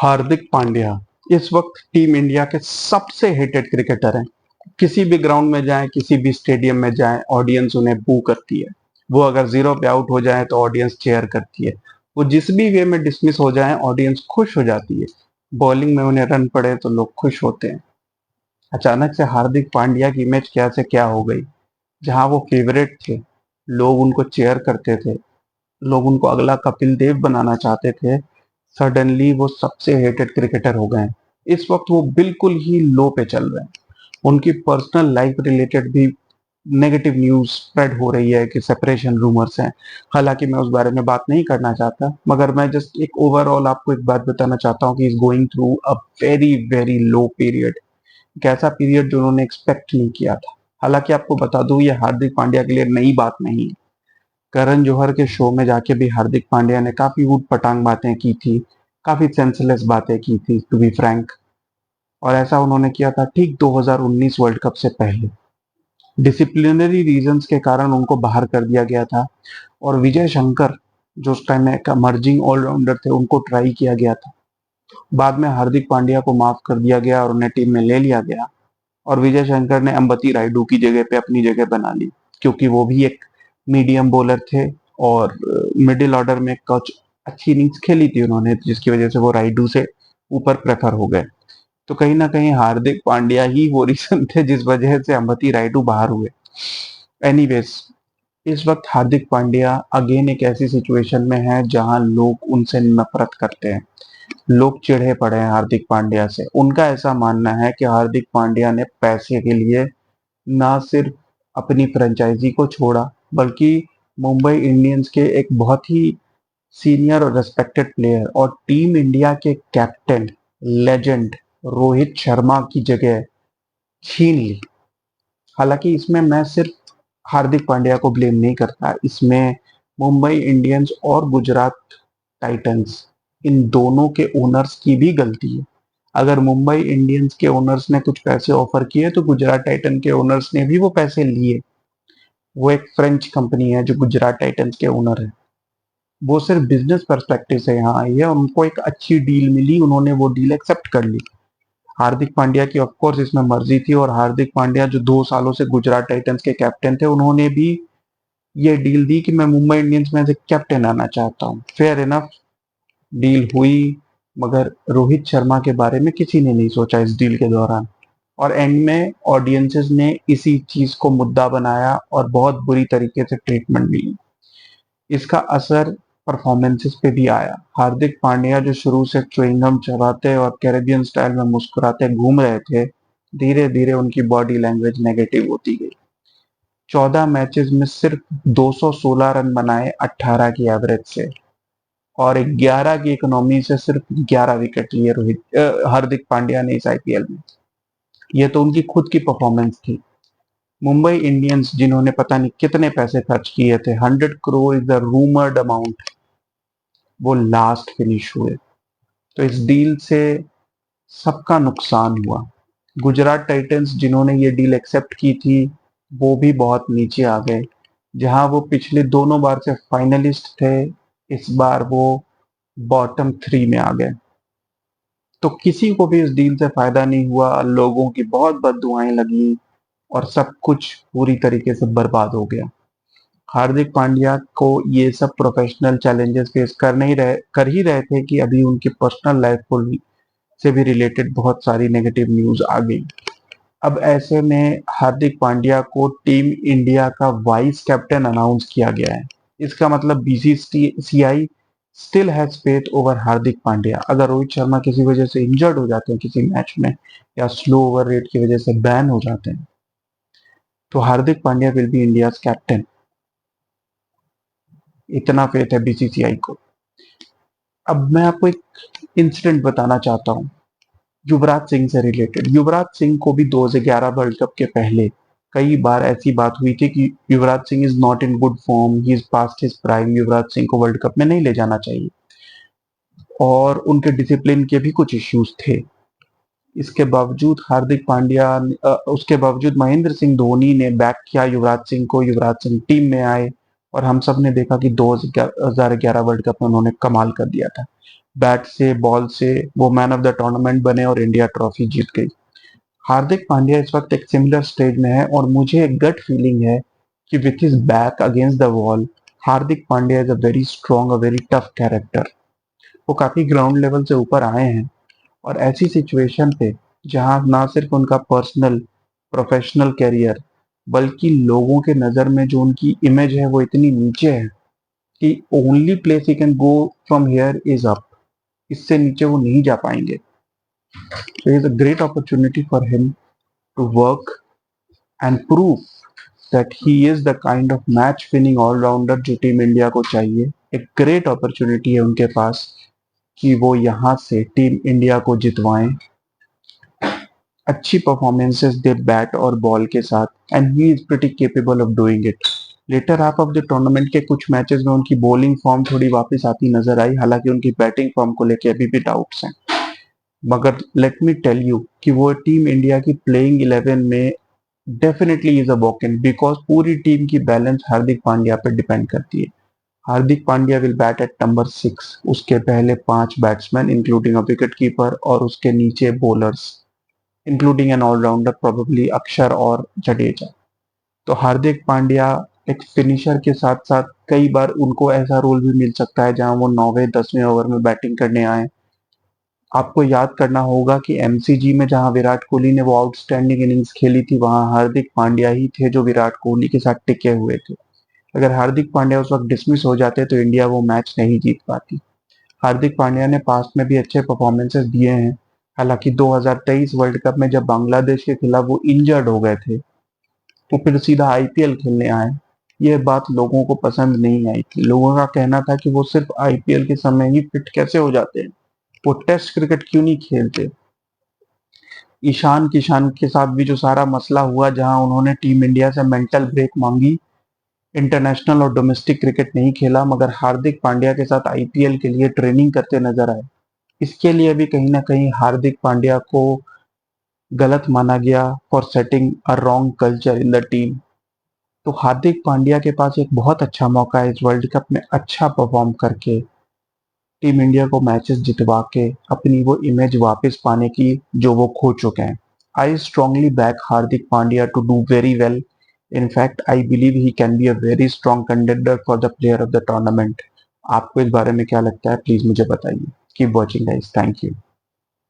हार्दिक पांड्या इस वक्त team India के सबसे हेटेड क्रिकेटर हैं। किसी भी ग्राउंड में जाएं, किसी भी स्टेडियम में जाएं, ऑडियंस उन्हें बू करती है। वो अगर जीरो पे आउट हो जाए तो ऑडियंस चेयर करती है। वो जिस भी वे में डिसमिस हो जाएं, ऑडियंस खुश हो जाती है। बॉलिंग में उन्हें रन पड़े तो लोग खुश होते हैं। अचानक से हार्दिक पांड्या की इमेज क्या से क्या हो गई। जहां वो फेवरेट थे, लोग उनको चेयर करते थे, लोग उनको अगला कपिल देव बनाना चाहते थे, सडनली वो सबसे हेटेड क्रिकेटर हो गए हैं। इस वक्त वो बिल्कुल ही लो पे चल रहे हैं। उनकी पर्सनल लाइफ रिलेटेड भी नेगेटिव न्यूज स्प्रेड हो रही है कि सेपरेशन रूमर्स हैं। हालांकि मैं उस बारे में बात नहीं करना चाहता, मगर मैं जस्ट एक ओवरऑल आपको एक बात बताना चाहता हूँ कि is going through a very very low period. एक ऐसा पीरियड जो उन्होंने एक्सपेक्ट नहीं किया था। हालांकि आपको बता दूं, ये हार्दिक पांड्या के लिए नई बात नहीं है। करण जौहर के शो में जाके भी हार्दिक पांड्या ने काफी ऊट पटांग बातें की थी, काफी सेंसलेस बातें की थी, टू बी फ्रैंक। और ऐसा उन्होंने किया था ठीक 2019 वर्ल्ड कप से पहले। डिसिप्लिनरी रीजंस के कारण उनको बाहर कर दिया गया था। और विजय शंकर, जो उस टाइम में एक मर्जिंग ऑलराउंडर थे, उनको ट्राई किया गया था। बाद में हार्दिक पांड्या को माफ कर दिया गया और उन्हें टीम में ले लिया गया। और विजय शंकर ने अंबती रायडू की जगह पे अपनी जगह बना ली, क्योंकि वो भी एक मीडियम बॉलर थे। और मिडिल ऑर्डर में कुछ अच्छी इनिंग्स खेली थी उन्होंने, जिसकी वजह से वो रायडू से ऊपर प्रेफर हो गए। तो कहीं ना कहीं हार्दिक पांड्या ही वो रीजन थे जिस वजह से अंबती रायडू बाहर हुए। एनीवेज, इस वक्त हार्दिक पांड्या अगेन एक ऐसी सिचुएशन में है जहां लोग उनसे नफरत करते हैं। लोग चिढ़े पड़े हैं हार्दिक पांड्या से। उनका ऐसा मानना है कि हार्दिक पांड्या ने पैसे के लिए ना सिर्फ अपनी फ्रेंचाइजी को छोड़ा, बल्कि मुंबई इंडियंस के एक बहुत ही सीनियर और रेस्पेक्टेड प्लेयर और टीम इंडिया के कैप्टन लेजेंड रोहित शर्मा की जगह छीन ली। हालांकि इसमें मैं सिर्फ हार्दिक पांड्या को ब्लेम नहीं करता, इसमें मुंबई इंडियंस और गुजरात टाइटंस, इन दोनों के ओनर्स की भी गलती है। अगर मुंबई इंडियंस के ओनर्स ने कुछ पैसे ऑफर किए तो गुजरात टाइटन के ओनर्स ने भी वो पैसे लिए। वो एक फ्रेंच कंपनी है जो गुजरात टाइटंस के ओनर है। वो सिर्फ बिजनेस पर्सपेक्टिव से यहाँ आई है, उनको एक अच्छी डील मिली, उन्होंने वो डील एक्सेप्ट कर ली। हार्दिक पांड्या की ऑफकोर्स इसमें मर्जी थी, और हार्दिक पांड्या जो 2 सालों से गुजरात टाइटंस के कैप्टन थे, उन्होंने भी ये डील दी कि मैं मुंबई इंडियंस में से कैप्टन आना चाहता हूँ। फेयर इनफ, डील हुई। मगर रोहित शर्मा के बारे में किसी ने नहीं सोचा इस डील के दौरान। और एंड में ऑडियंसेस ने इसी चीज को मुद्दा बनाया और बहुत बुरी तरीके से ट्रीटमेंट मिली। इसका असर परफॉर्मेंसेस पे भी आया। हार्दिक पांड्या जो शुरू से च्युइंगम चबाते और कैरेबियन स्टाइल में मुस्कुराते घूम रहे थे, धीरे धीरे उनकी बॉडी लैंग्वेज नेगेटिव होती गई। 14 मैचेस में सिर्फ 216 रन बनाए 18 की एवरेज से, और 11 की इकोनॉमी से सिर्फ 11 विकेट लिए हार्दिक पांड्या ने इस आईपीएल में। यह तो उनकी खुद की परफॉर्मेंस थी। मुंबई इंडियंस, जिन्होंने पता नहीं कितने पैसे खर्च किए थे, 100 crore is the rumoured amount, वो लास्ट फिनिश हुए। तो इस डील से सबका नुकसान हुआ। गुजरात टाइटंस, जिन्होंने ये डील एक्सेप्ट की थी, वो भी बहुत नीचे आ गए। जहां वो पिछले दोनों बार से फाइनलिस्ट थे, इस बार वो बॉटम 3 में आ गए। तो किसी को भी इस डील से फायदा नहीं हुआ, लोगों की बहुत बददुआएं लगी और सब कुछ पूरी तरीके से बर्बाद हो गया। हार्दिक पांड्या को ये सब प्रोफेशनल चैलेंजेस फेस कर ही रहे थे कि अभी उनकी पर्सनल लाइफ को से भी रिलेटेड बहुत सारी नेगेटिव न्यूज आ गई। अब ऐसे में हार्दिक पांड्या को टीम इंडिया का वाइस कैप्टन अनाउंस किया गया है। इसका मतलब BCCI still has faith over Hardik Pandya. अगर रोहित शर्मा किसी वजह से इंजर्ड हो जाते हैं किसी मैच में, या स्लो ओवर रेट की वजह से बैन हो जाते हैं, तो Hardik Pandya will be India captain. इतना फेथ है बीसीसीआई को। अब मैं आपको एक इंसिडेंट बताना चाहता हूँ युवराज सिंह से रिलेटेड। युवराज सिंह को भी 2011 वर्ल्ड कप के पहले कई बार ऐसी बात हुई थी कि Yuvraj Singh is not in good form, he is past his prime, Yuvraj Singh को वर्ल्ड कप में नहीं ले जाना चाहिए। और उनके डिसिप्लिन के भी कुछ इश्यूज थे। इसके बावजूद हार्दिक पांड्या, उसके बावजूद महेंद्र सिंह धोनी ने बैक किया युवराज सिंह को, युवराज सिंह टीम में आए, और हम सब ने देखा कि 2011 वर्ल्ड कप में उन्होंने कमाल कर दिया था। बैट से बॉल से वो मैन ऑफ द टूर्नामेंट बने और इंडिया ट्रॉफी जीत गई। हार्दिक पांड्या इस वक्त एक सिमिलर स्टेज में है और मुझे एक गट फीलिंग है कि with his back against the wall Hardik Pandya is a very strong, a very tough character. वो काफी ग्राउंड लेवल से ऊपर आए हैं और ऐसी सिचुएशन पे जहां ना सिर्फ उनका पर्सनल प्रोफेशनल करियर बल्कि लोगों के नजर में जो उनकी इमेज है वो इतनी नीचे है कि only place he can go from here is up. इससे नीचे वो नहीं जा पाएंगे। So it is a great opportunity for him to work and prove that he is the kind of match winning all rounder जो टीम इंडिया को चाहिए। एक ग्रेट अपॉर्चुनिटी है उनके पास कि वो यहाँ से टीम इंडिया को जितवाएं अच्छी परफॉर्मेंसेस दे बैट और बॉल के साथ and he is pretty capable of doing it. Later half of the tournament के कुछ मैचेस में उनकी बॉलिंग फॉर्म थोड़ी वापस आती नजर आई, हालांकि उनकी बैटिंग फॉर्म को लेकर अभी भी डाउट्स हैं। मगर लेट मी टेल यू कि वो टीम इंडिया की प्लेइंग 11 में definitely is a walk in, because पूरी टीम की बैलेंस हार्दिक पांड्या पे डिपेंड करती है। Hardik Pandya will bat at number 6, उसके पहले 5 batsman including a wicket keeper और उसके नीचे bowlers including an allrounder probably Akshar और जडेजा। तो हार्दिक पांड्या एक फिनिशर के साथ साथ कई बार उनको ऐसा रोल भी मिल सकता है जहां वो 9वें 10वें ओवर में बैटिंग करने आए। आपको याद करना होगा कि एमसीजी में जहां विराट कोहली ने वो आउटस्टैंडिंग इनिंग्स खेली थी वहां हार्दिक पांड्या ही थे जो विराट कोहली के साथ टिके हुए थे। अगर हार्दिक पांड्या उस वक्त डिसमिस हो जाते तो इंडिया वो मैच नहीं जीत पाती। हार्दिक पांड्या ने पास्ट में भी अच्छे परफॉर्मेंसेस दिए हैं। हालांकि 2023 वर्ल्ड कप में जब बांग्लादेश के खिलाफ वो इंजर्ड हो गए थे तो फिर सीधा आईपीएल खेलने आए। ये बात लोगों को पसंद नहीं आई थी। लोगों का कहना था कि वो सिर्फ आईपीएल के समय ही फिट कैसे हो जाते हैं, वो टेस्ट क्रिकेट क्यों नहीं खेलते। ईशान किशान के साथ भी जो सारा मसला हुआ जहां उन्होंने टीम इंडिया से मेंटल ब्रेक मांगी, इंटरनेशनल और डोमेस्टिक क्रिकेट नहीं खेला, मगर हार्दिक पांड्या के साथ आईपीएल के लिए ट्रेनिंग करते नजर आए। इसके लिए भी कहीं ना कहीं हार्दिक पांड्या को गलत माना गया for setting a wrong culture in the team. तो हार्दिक पांड्या के पास एक बहुत अच्छा मौका है इस वर्ल्ड कप में अच्छा परफॉर्म करके टीम इंडिया को मैचेस जितवा के अपनी वो इमेज वापस पाने की जो वो खो चुके हैं। I strongly back Hardik Pandya to do very well. In fact, I believe he can be a very strong contender for the player of the tournament. आपको इस बारे में क्या लगता है प्लीज मुझे बताइए। Keep watching guys, thank you.